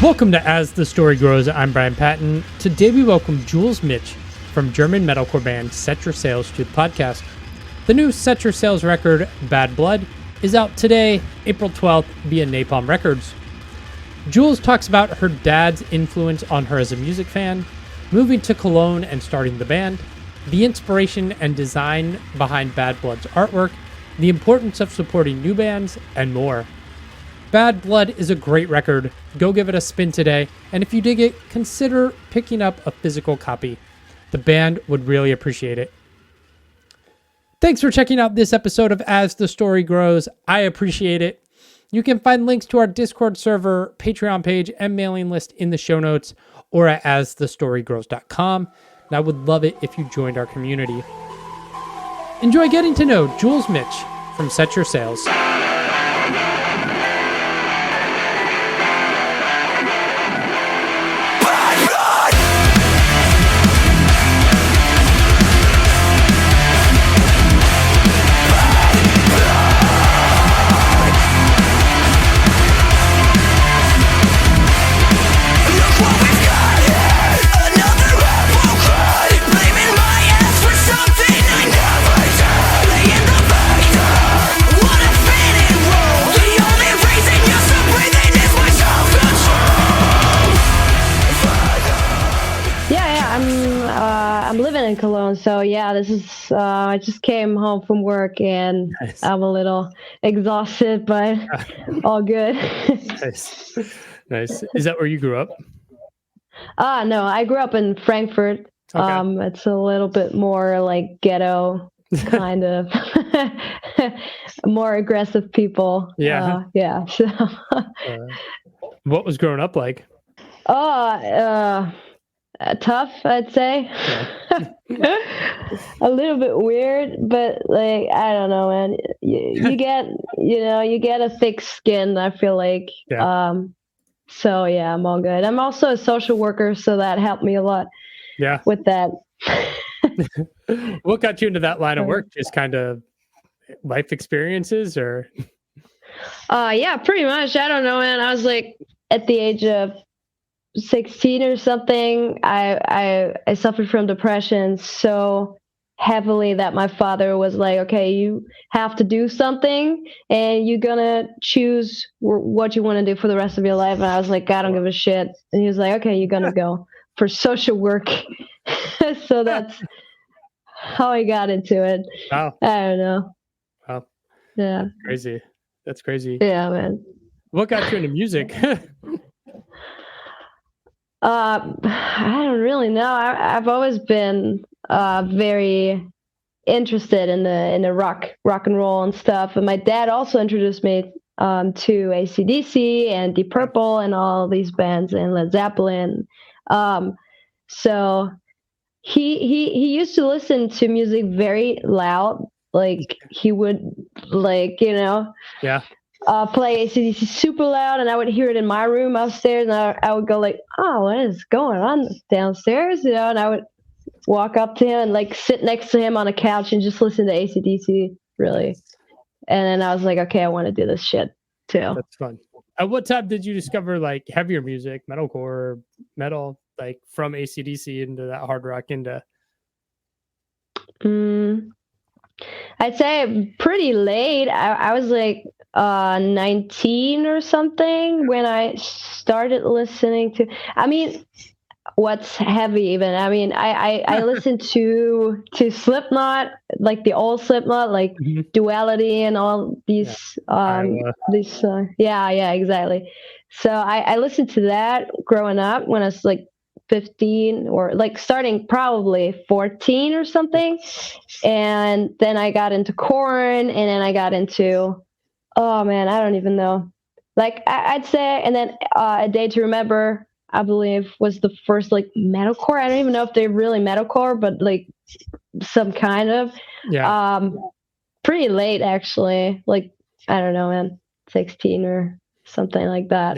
Welcome to As the Story Grows. I'm Brian Patton. Today we welcome Jules Mitch from German metalcore band Set Your Sails to the podcast. The new Set Your Sails record, Bad Blood, is out today, April 12th, via Napalm Records. Jules talks about her dad's influence on her as a music fan, moving to Cologne and starting the band, the inspiration and design behind Bad Blood's artwork, the importance of supporting new bands, and more. Bad Blood is a great record. Go give it a spin today, and if you dig it, consider picking up a physical copy. The band would really appreciate it. Thanks for checking out this episode of As the Story Grows. I appreciate it. You can find links to our Discord server, Patreon page, and mailing list in the show notes or at asthestorygrows.com. And I would love it if you joined our community. Enjoy getting to know Jules Mitch from Set Your Sails. In Cologne, so yeah, this is I just came home from work and nice. I'm a little exhausted, but all good. Nice. Is that where you grew up? No, I grew up in Frankfurt. Okay. It's a little bit more like ghetto kind of more aggressive people. Yeah. So what was growing up like? Tough, I'd say. A little bit weird, but like I don't know, man. You get a thick skin, I feel like. Yeah. So yeah, I'm all good. I'm also a social worker, so that helped me a lot. Yeah. With that. What got you into that line of work? Just kind of life experiences, or? Yeah, pretty much. I don't know, man. I was like at the age of 16 or something, I suffered from depression so heavily that my father was like, okay, you have to do something and you're gonna choose what you want to do for the rest of your life. And I was like, I don't give a shit. And he was like, okay, you're gonna go for social work. So that's how I got into it. Wow. I don't know. Wow. Yeah. That's crazy. Yeah, man. What got you into music? I don't really know. I've always been very interested in the rock and roll and stuff. And my dad also introduced me to AC/DC and Deep Purple and all these bands and Led Zeppelin. So he used to listen to music very loud. Like he would yeah. Play AC/DC super loud, and I would hear it in my room upstairs, and I would go like, oh, what is going on downstairs? And I would walk up to him and like sit next to him on a couch and just listen to AC/DC, really. And then I was like, okay, I want to do this shit too. That's fun. At what time did you discover like heavier music, metalcore, metal, like from AC/DC into that hard rock into? I'd say pretty late. I was like 19 or something when I started listening to, I mean, what's heavy even? I mean, I listened to Slipknot, like the old Slipknot, like Duality and all these, yeah, exactly. So I listened to that growing up when I was like 15 or like starting probably 14 or something. And then I got into Korn, and then I got into, oh man, I don't even know. Like I'd say, and then A Day to Remember, I believe, was the first like metalcore. I don't even know if they're really metalcore, but like some kind of. Yeah. Pretty late actually. Like I don't know, man, 16 or something like that.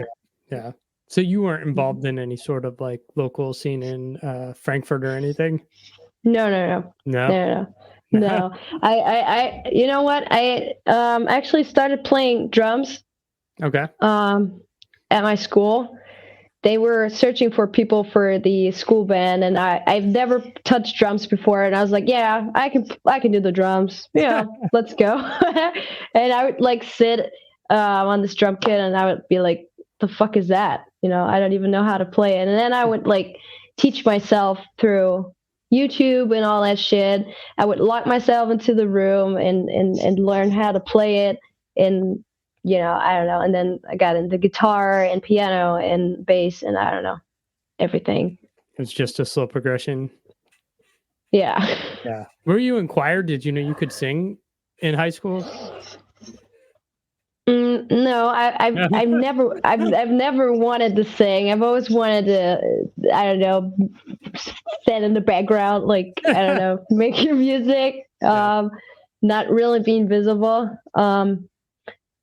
Yeah. So you weren't involved in any sort of like local scene in Frankfurt or anything? No. I you know what? I actually started playing drums. Okay. At my school, they were searching for people for the school band, and I've never touched drums before, and I was like, yeah, I can do the drums. Yeah, let's go. And I would like sit on this drum kit, and I would be like, the fuck is that? You know, I don't even know how to play it. And then I would like teach myself through YouTube and all that shit. I would lock myself into the room and learn how to play it. And you know, I don't know. And then I got into guitar and piano and bass and I don't know, everything. It's just a slow progression. Yeah. Yeah. Were you in choir? Did you know you could sing in high school? No, I've never wanted to sing. I've always wanted to, I don't know, stand in the background, like, I don't know, make your music, not really being visible.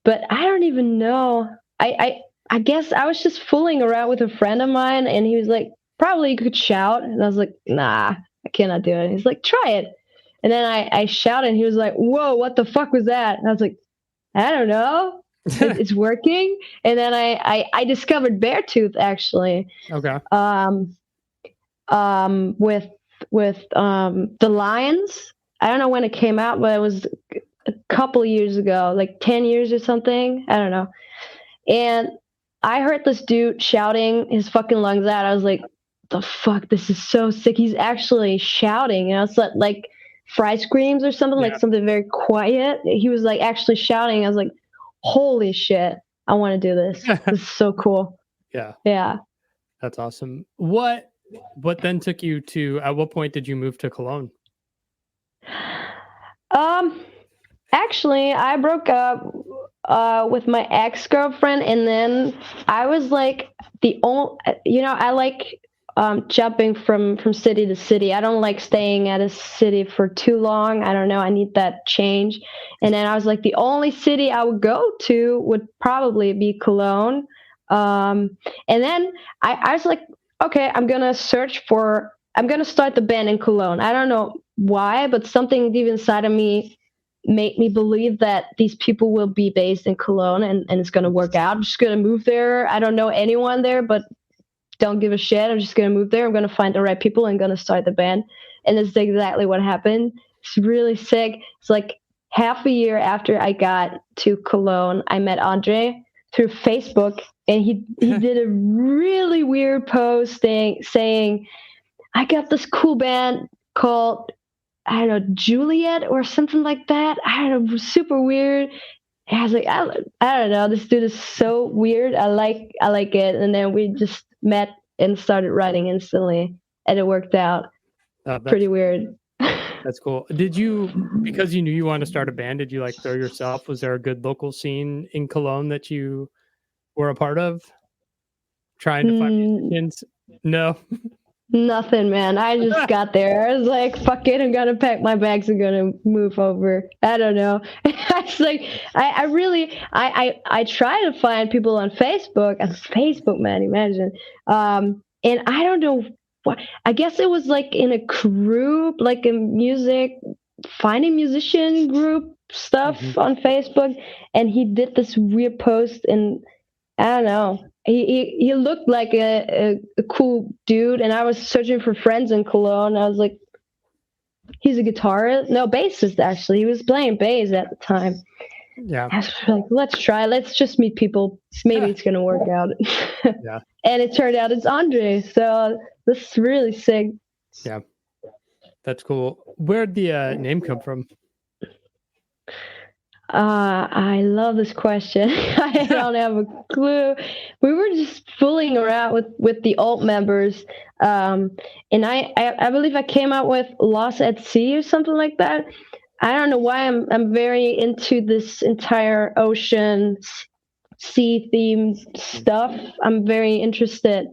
But I don't even know. I guess I was just fooling around with a friend of mine, and he was like, probably you could shout. And I was like, nah, I cannot do it. He's like, try it. And then I shouted, and he was like, whoa, what the fuck was that? And I was like, I don't know. It's working. And then I discovered Beartooth, actually. Okay. With the Lions. I don't know when it came out, but it was a couple years ago, like 10 years or something. I don't know. And I heard this dude shouting his fucking lungs out. I was like, the fuck, this is so sick. He's actually shouting. You know, it's like fry screams or something, like something very quiet. He was like actually shouting. I was like, holy shit, I want to do this. This is so cool. Yeah. Yeah. That's awesome. What then took you to, at what point did you move to Cologne? Actually, I broke up with my ex-girlfriend, and then I was like I like jumping from city to city. I don't like staying at a city for too long. I don't know. I need that change. And then I was like, the only city I would go to would probably be Cologne. And then I was like, okay, I'm going to start the band in Cologne. I don't know why, but something deep inside of me made me believe that these people will be based in Cologne and it's going to work out. I'm just going to move there. I don't know anyone there, but don't give a shit. I'm just going to move there. I'm going to find the right people and going to start the band. And that's exactly what happened. It's really sick. It's like half a year after I got to Cologne, I met Andre through Facebook, and he did a really weird post saying, I got this cool band called, I don't know, Juliet or something like that. I don't know, super weird. And I was like, I don't know, this dude is so weird. I like it. And then we just met and started writing instantly, and it worked out. Pretty weird. That's cool. Did you, because you knew you wanted to start a band, did you like throw yourself? Was there a good local scene in Cologne that you were a part of? Trying to find musicians? No. Nothing, man. I just got there. I was like, fuck it, I'm gonna pack my bags and gonna move over. I don't know. It's like I try to find people on Facebook. On Facebook, man, imagine. And I don't know what, I guess it was like in a group, like a finding musician group stuff on Facebook, and he did this weird post, and I don't know. He looked like a cool dude, and I was searching for friends in Cologne. I was like, he's a guitarist, no, bassist actually. He was playing bass at the time. Yeah, I was like, let's try. Let's just meet people. Maybe it's gonna work out. Yeah, and it turned out it's Andre. So this is really sick. Yeah, that's cool. Where'd the name come from? I love this question. I don't have a clue. We were just fooling around with the old members. And I believe I came out with Lost at Sea or something like that. I don't know why I'm very into this entire ocean sea themed stuff. I'm very interested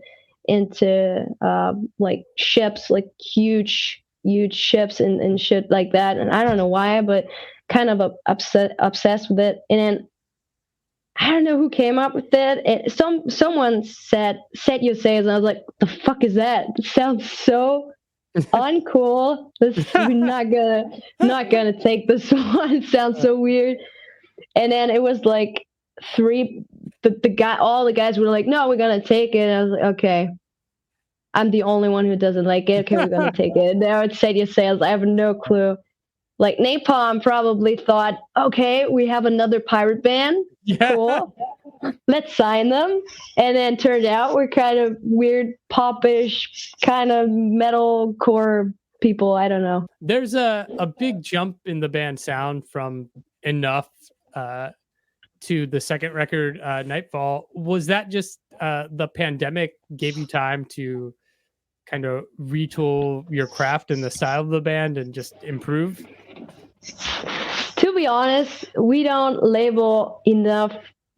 into like ships, like huge ships and shit like that. And I don't know why, but kind of obsessed with it. And then I don't know who came up with it. Someone said SETYØURSAILS, and I was like, the fuck is that? It sounds so uncool. We're not gonna take this one. It sounds so weird. And then it was like three all the guys were like, no, we're gonna take it. And I was like, okay, I'm the only one who doesn't like it. Okay, we're gonna take it. Now it's SETYÖURSAILS. I have no clue. Like Napalm probably thought, okay, we have another pirate band. Yeah. Cool. Let's sign them. And then turned out we're kind of weird, popish, kind of metalcore people. I don't know. There's a big jump in the band sound from Enough to the second record, Nightfall. Was that just the pandemic gave you time to kind of retool your craft and the style of the band and just improve? To be honest, we don't label Enough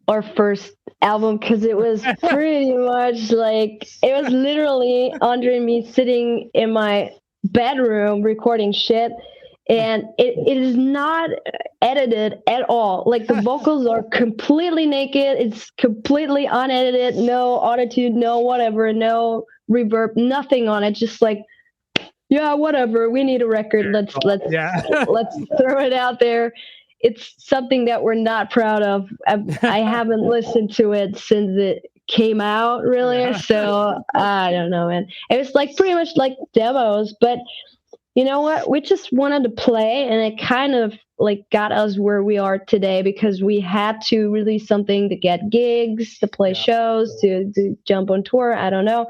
our first album because it was pretty much like, it was literally Andre and me sitting in my bedroom recording shit, and it is not edited at all. Like the vocals are completely naked, it's completely unedited, no autotune, no whatever, no reverb, nothing on it, just like, yeah, whatever, we need a record, let's throw it out there. It's something that we're not proud of. I haven't listened to it since it came out, really. So I don't know, man. It was like pretty much like demos, but you know what? We just wanted to play, and it kind of like got us where we are today because we had to release something to get gigs, to play shows, to jump on tour. I don't know.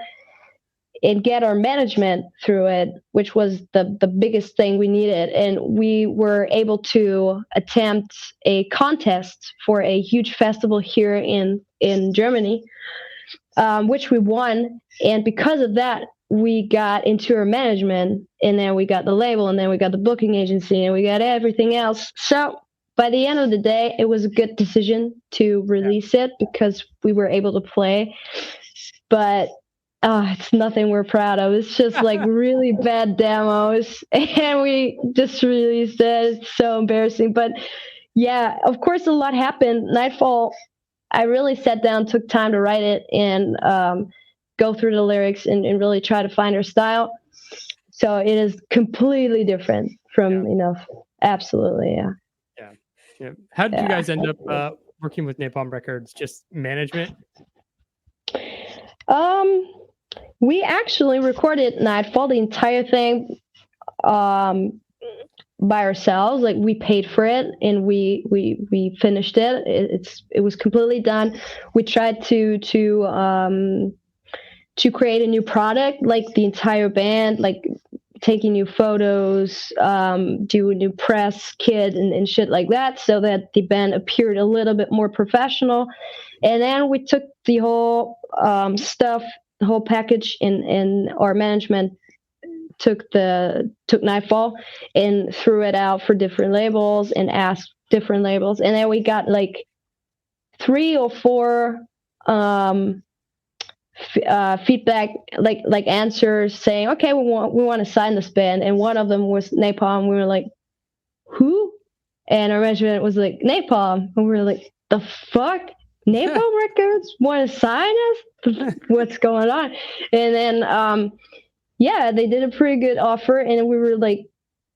And get our management through it, which was the biggest thing we needed. And we were able to attempt a contest for a huge festival here in Germany, which we won. And because of that, we got into our management, and then we got the label, and then we got the booking agency, and we got everything else. So by the end of the day, it was a good decision to release it because we were able to play. But it's nothing we're proud of. It's just like really bad demos, and we just released it. It's so embarrassing. But yeah, of course, a lot happened. Nightfall, I really sat down, took time to write it, and go through the lyrics and really try to find our style. So it is completely different from Enough. Absolutely, yeah. How did you guys end up working with Napalm Records? Just management? We actually recorded Nightfall, the entire thing, by ourselves. Like we paid for it, and we finished it. It was completely done. We tried to create a new product, like the entire band, like taking new photos, do a new press kit and shit like that, so that the band appeared a little bit more professional. And then we took the whole stuff, the whole package, in our management took Nightfall and threw it out for different labels and asked different labels. And then we got like 3 or 4 feedback, like answers saying, okay, we want to sign this band. And one of them was Napalm. We were like, who? And our management was like, Napalm. And we were like, the fuck? Napalm Records want to sign us? What's going on? And then they did a pretty good offer, and we were like,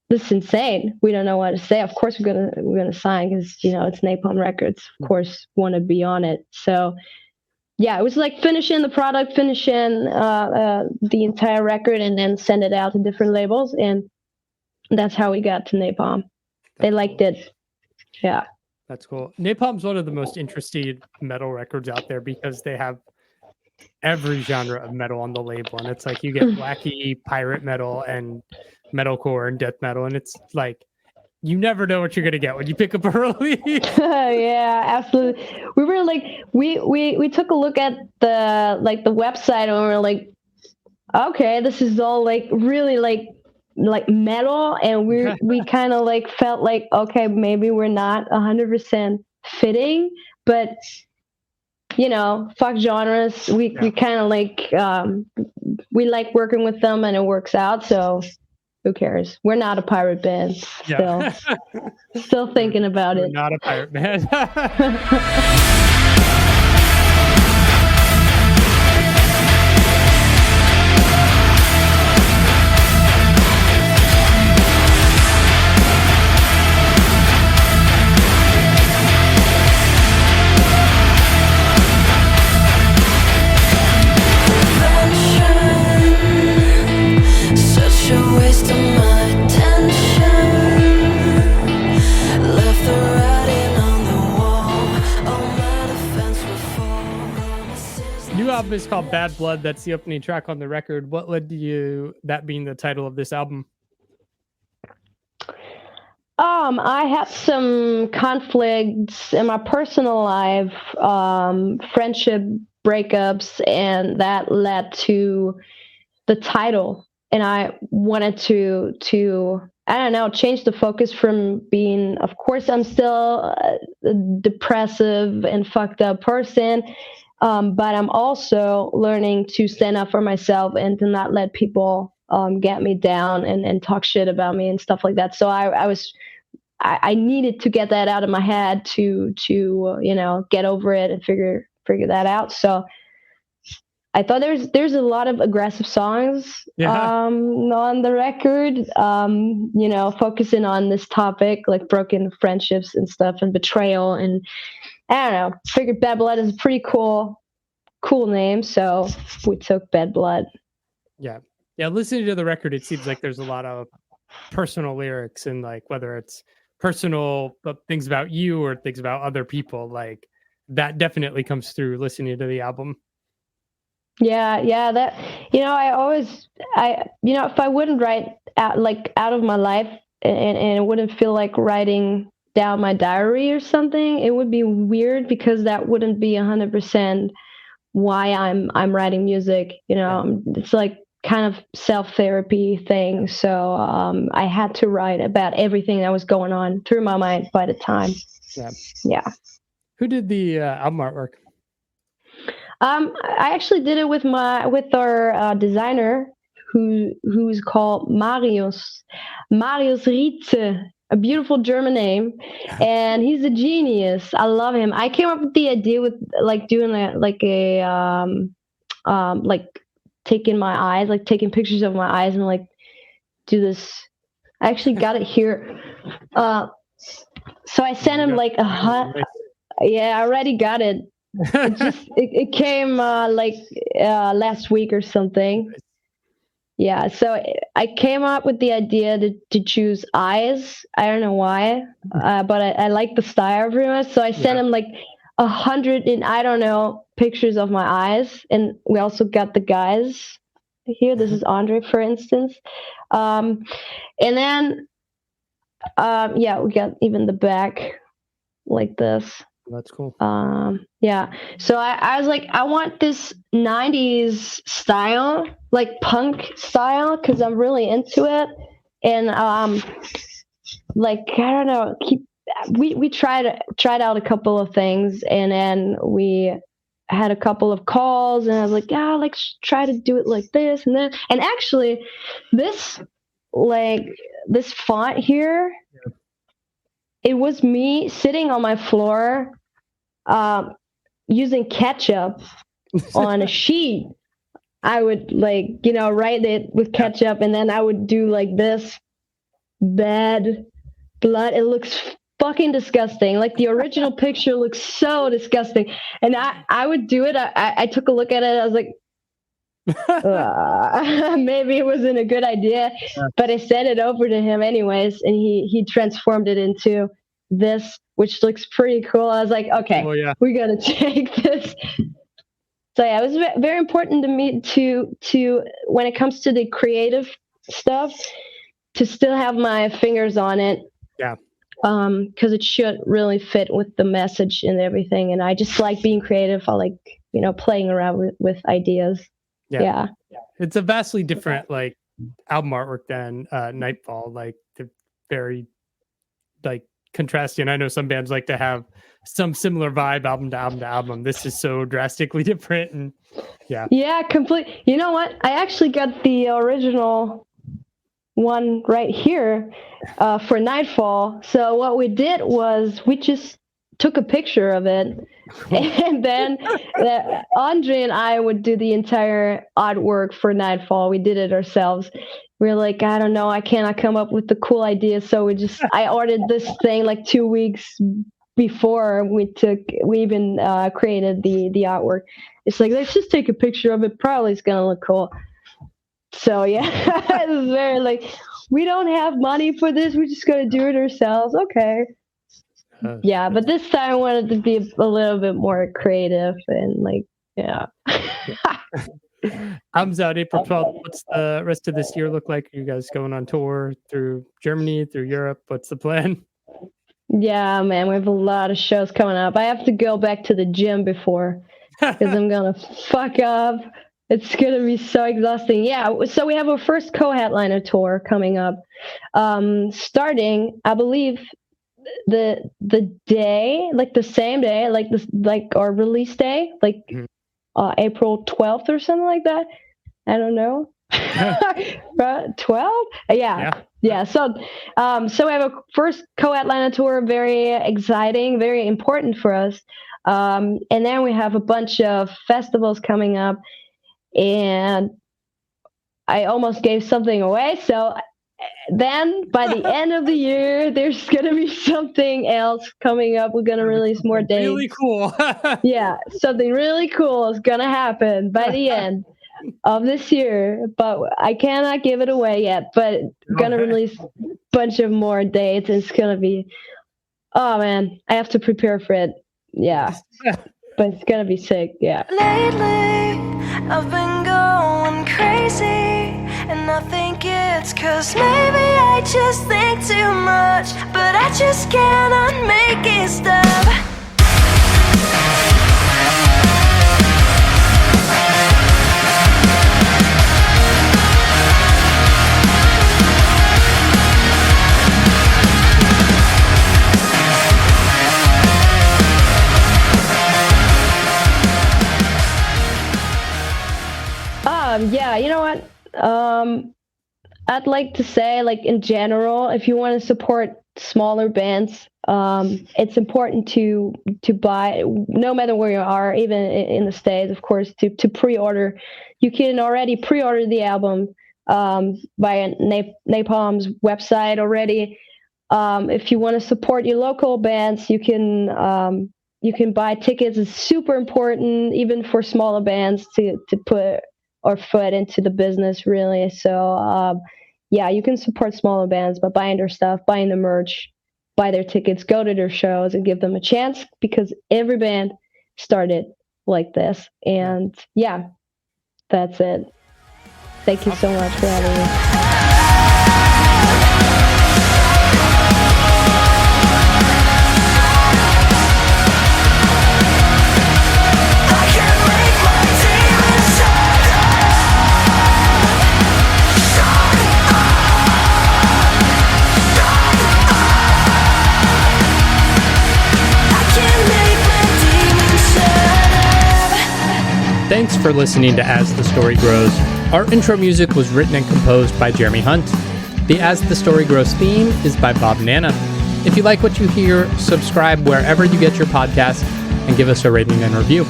this is insane. We don't know what to say. Of course we're gonna sign, because it's Napalm Records. Of course, want to be on it. So yeah, it was like finishing the product, finishing the entire record, and then send it out to different labels, and that's how we got to Napalm. They liked it. Yeah. That's cool. Napalm's one of the most interesting metal records out there because they have every genre of metal on the label, and it's like you get wacky pirate metal and metalcore and death metal, and it's like you never know what you're gonna get when you pick up a release. Yeah, absolutely. We were like, we took a look at the website, and we were like, okay, this is all like really like metal, and we kind of like felt like, okay, maybe we're not 100% fitting, but fuck genres. We kind of like we like working with them, and it works out, so who cares? We're not a pirate band still. Still thinking about it. Not a pirate band. album is called Bad Blood. That's the opening track on the record. What led to you that being the title of this album? I had some conflicts in my personal life, friendship breakups, and that led to the title. And I wanted to I don't know, change the focus from being, of course, I'm still a depressive and fucked up person, but I'm also learning to stand up for myself and to not let people get me down and talk shit about me and stuff like that. So I needed to get that out of my head to get over it and figure that out. So I thought there's a lot of aggressive songs on the record, focusing on this topic, like broken friendships and stuff and betrayal. And I don't know, figured Bad Blood is a pretty cool name. So we took Bad Blood. Yeah. Yeah. Listening to the record, it seems like there's a lot of personal lyrics, and like whether it's personal things about you or things about other people, like that definitely comes through listening to the album. Yeah, that, if I wouldn't write out of my life and it wouldn't feel like writing down my diary or something, it would be weird, because that wouldn't be 100% why I'm writing music. It's like kind of self-therapy thing. So I had to write about everything that was going on through my mind by the time. Yeah. Who did the album artwork? I actually did it with our designer, who's called Marius Rietze, a beautiful German name, and he's a genius. I love him. I came up with the idea with like doing taking my eyes, like taking pictures of my eyes and like do this. I actually got it here. So I sent him like I already got it. It came last week or something. Yeah, so I came up with the idea to choose eyes. I don't know why, but I like the style very much. So I sent him like 100 and I don't know pictures of my eyes, and we also got the guys here. This is Andre, for instance, and then we got even the back like this. That's cool. So I was like, I want this 90s style, like punk style, because I'm really into it. And like, I don't know, we tried out a couple of things, and then we had a couple of calls, and I was like, let's try to do it like this and then. And actually this font here, it was me sitting on my floor using ketchup on a sheet. I would write it with ketchup, and then I would do like this, Bad Blood. It looks fucking disgusting. Like the original picture looks so disgusting. And I would do it. I took a look at it. I was like, maybe it wasn't a good idea, but I sent it over to him anyways, and he transformed it into this, which looks pretty cool. I was like, okay, we gotta take this. So it was very important to me to when it comes to the creative stuff, to still have my fingers on it. Because it should really fit with the message and everything. And I just like being creative. I like playing around with ideas. Yeah. It's a vastly different like album artwork than Nightfall. Like the very like contrasting. I know some bands like to have some similar vibe album to album to album. This is so drastically different. And complete. You know what? I actually got the original one right here for Nightfall. So what we did was we just took a picture of it, and then Andre and I would do the entire artwork for Nightfall. We did it ourselves. We were like, I don't know, I cannot come up with the cool idea, so I ordered this thing like 2 weeks before we even created the artwork. It's like, let's just take a picture of it, probably it's gonna look cool. So it was very like, we don't have money for this, we're just gonna do it ourselves. Okay. But this time I wanted to be a little bit more creative and like, Comes out April 12th. What's the rest of this year look like? Are you guys going on tour through Germany, through Europe? What's the plan? Yeah, man, we have a lot of shows coming up. I have to go back to the gym before because I'm gonna fuck up. It's gonna be so exhausting. Yeah, so we have our first co-headliner tour coming up, starting, I believe, the day, like the same day, like our release day, like April 12th or something like that. I don't know. 12? Yeah. So we have a first co-headliner tour, very exciting, very important for us. And then we have a bunch of festivals coming up, and I almost gave something away. So then by the end of the year, there's going to be something else coming up. We're going to release more dates. Really cool. Yeah, something really cool is going to happen by the end of this year, but I cannot give it away yet. But we're going to release a bunch of more dates. It's going to be, oh man, I have to prepare for it. Yeah, but it's going to be sick. Yeah. Lately, I've been going crazy, and I think it's 'cause maybe I just think too much, but I just cannot make it stop. Yeah, you know what? I'd like to say, like, in general, if you want to support smaller bands, it's important to buy, no matter where you are, even in the States, of course, to pre-order. You can already pre-order the album via Napalm's website already. If you want to support your local bands, you can buy tickets. It's super important, even for smaller bands, to put our foot into the business, really. So yeah, you can support smaller bands by buying their stuff, buying the merch, buy their tickets, go to their shows, and give them a chance, because every band started like this. And yeah, that's it. Thank you so much for having me. Thanks for listening to As the Story Grows. Our intro music was written and composed by Jeremy Hunt. The As the Story Grows theme is by Bob Nana. If you like what you hear, subscribe wherever you get your podcasts and give us a rating and review.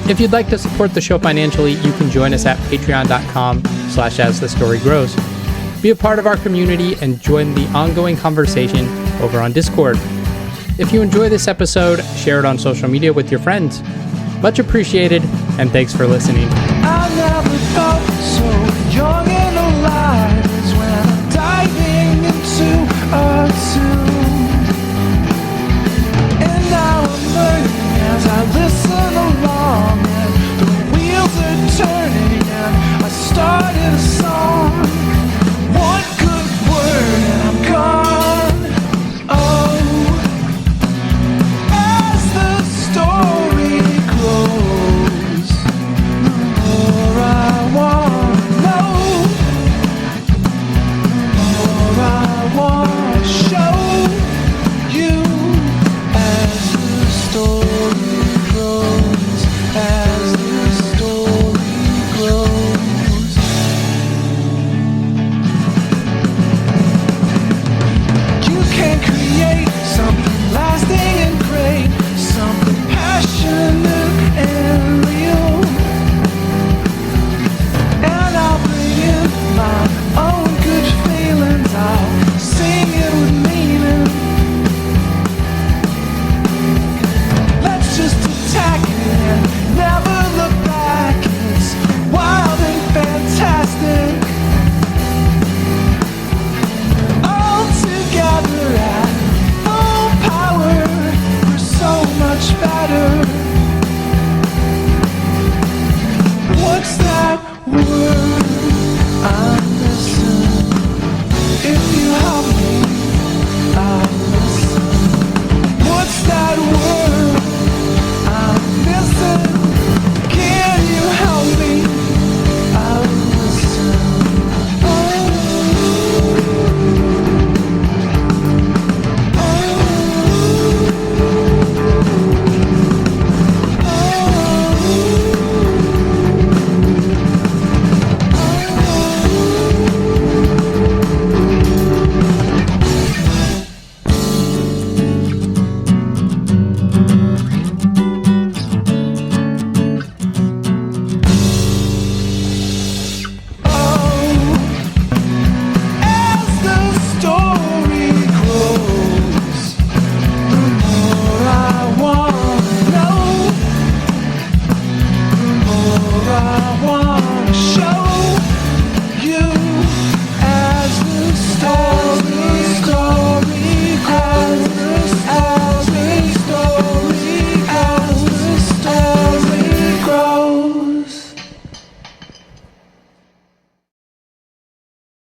If you'd like to support the show financially, you can join us at patreon.com/asthestorygrows. Be a part of our community and join the ongoing conversation over on Discord. If you enjoy this episode, share it on social media with your friends. Much appreciated, and thanks for listening. I never felt so young and alive as when I'm diving into a tune. And now I'm learning as I listen along, and the wheels are turning, and I started a song. One good word and I'm gone. Oh, as the story grows, the more I want to know, the more I want to show you. As the story grows, as the story grows. You can create something lasting and great, something passionate and real. And I'll bring in my own good feelings, I'll sing it with meaning. Let's just attack it and never look back. It's wild and fantastic. All together at full power, we're so much better.